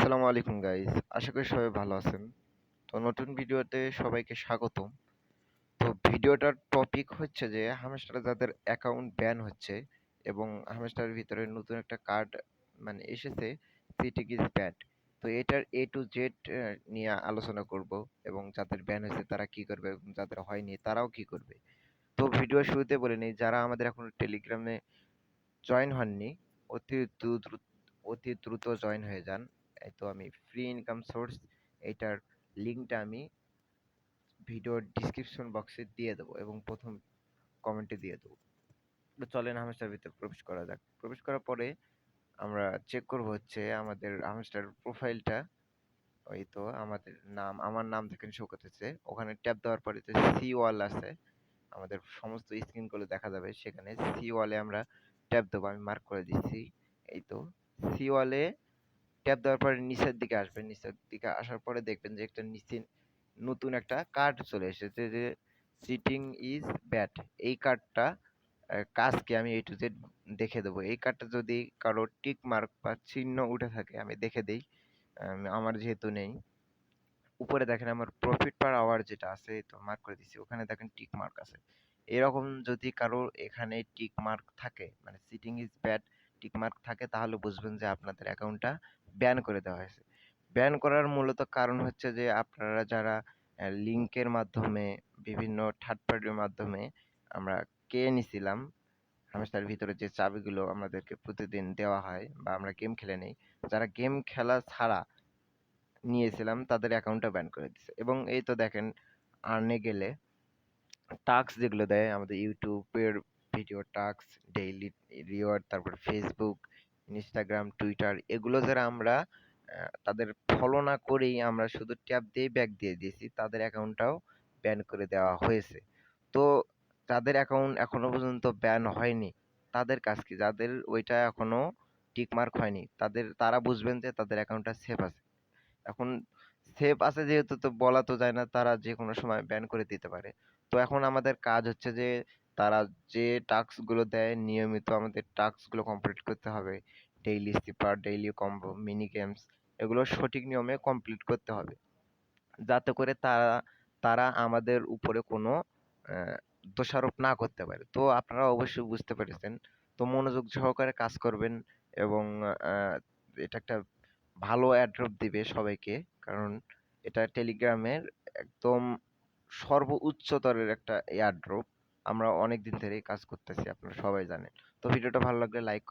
আসসালামু আলাইকুম গাইস, আশা করি সবাই ভালো আছেন। তো নতুন ভিডিওতে সবাইকে স্বাগতম। তো ভিডিওটার টপিক হচ্ছে যে হামস্টার যাদের অ্যাকাউন্ট ব্যান হচ্ছে এবং হামস্টারের ভিতরে নতুন একটা কার্ড এসেছে, সিটিক ইজ ব্যাড। তো এটার এ টু জেড নিয়ে আলোচনা করব এবং যাদের ব্যান হয়েছে তারা কি করবে এবং যাদের হয়নি তারাও কি করবে। তো ভিডিওর শুরুতে বলে নিই, যারা আমাদের এখন টেলিগ্রামে জয়েন হননি, অতি দ্রুত অতি দ্রুত জয়েন হয়ে যান। এই তো আমি ফ্রি ইনকাম সোর্স, এইটার লিঙ্কটা আমি ভিডিওর ডিসক্রিপশন বক্সে দিয়ে দেবো এবং প্রথম কমেন্টে দিয়ে দেবো। তো চলেন হামস্টার ভিতরে প্রবেশ করা যাক। প্রবেশ করার পরে আমরা চেক করব হচ্ছে আমাদের হামস্টার প্রোফাইলটা। ওই তো আমার নাম যেখানে শো করতেছে ওখানে ট্যাপ দেওয়ার পরে যে সি ওয়াল আছে, আমাদের সমস্ত স্ক্রিনগুলো দেখা যাবে, সেখানে সি ওয়ালে আমরা ট্যাপ দেবো। আমি মার্ক করে দিচ্ছি। এই তো সি ওয়ালে ট্যাপ দেওয়ার পরে নিচের দিকে আসবেন। নিচের দিকে আসার পরে দেখবেন যে একটা নিচে নতুন একটা কার্ড চলে এসেছে, যে চিটিং ইজ ব্যাড। এই কার্ডটা কাজকে আমি এ টু জেড দেখে দেবো। এই কার্ডটা যদি কারো টিক মার্ক বা চিহ্ন উঠে থাকে আমি দেখে দেই। আমার যেহেতু নেই, উপরে দেখেন আমার প্রফিট পার আওয়ার যেটা আছে, তো মার্ক করে দিচ্ছি, ওখানে দেখেন টিক মার্ক আছে। এরকম যদি কারো এখানে টিক মার্ক থাকে, মানে sitting is bad tick mark থাকে, তাহলে বুঝবেন যে আপনাদের অ্যাকাউন্টটা ব্যান করে দেওয়া হয়েছে। ব্যান করার মূলত কারণ হচ্ছে যে আপনারা যারা লিংকের মাধ্যমে, বিভিন্ন থার্ড পার্টির মাধ্যমে আমরা কে নিছিলাম, হামেশার ভিতরে যে চাবিগুলো আমাদেরকে প্রতিদিন দেওয়া হয় বা আমরা গেম খেলে নেই, যারা গেম খেলা ছাড়া নিয়েছিলাম তাদের অ্যাকাউন্টটা ব্যান করে দিছে। এবং এই তো দেখেন, আর্নে গেলে টাস্ক যেগুলো দেয় আমাদের ইউটিউবের ভিডিও টাস্ক, ডেইলি রিওয়ার্ড, তারপর ফেসবুক, ইনস্টাগ্রাম, টুইটার, এগুলো যারা আমরা তাদের ফলো না করেই আমরা শুধু ট্যাপ দিয়ে ব্যাক দিয়ে দিয়েছি, তাদের অ্যাকাউন্টটাও ব্যান করে দেওয়া হয়েছে। তো যাদের অ্যাকাউন্ট এখনো পর্যন্ত ব্যান হয়নি তাদের কাজ কি, যাদের ওইটা এখনো টিক মার্ক হয়নি, তারা বুঝবেন যে তাদের অ্যাকাউন্টটা সেফ আছে। এখন সেফ আছে যেহেতু, তো বলা তো যায় না, তারা যে কোনো সময় ব্যান করে দিতে পারে। তো এখন আমাদের কাজ হচ্ছে যে তারা যে টাস্ক গুলো দেয় নিয়মিত আমাদের টাস্ক গুলো কমপ্লিট করতে হবে। Daily sleeper, daily combo, mini games, এগুলো সঠিক নিয়মে কমপ্লিট করতে হবে, যাতে করে তারা তারা আমাদের উপরে কোনো আহ, দোষারোপ না করতে পারে। তো আপনারা অবশ্যই বুঝতে পেরেছেন। তো মনোযোগ সহকারে কাজ করবেন এবং আহ, এটা একটা ভালো অ্যাড্রপ দিবে সবাইকে, কারণ এটা টেলিগ্রামের একদম সর্বোচ্চতরের একটা এয়ারড্রপ। আমরা অনেক দিন ধরেই কাজ করতেছি, আপনারা সবাই জানেন। তো ভিডিওটা ভালো লাগলে লাইক করবেন।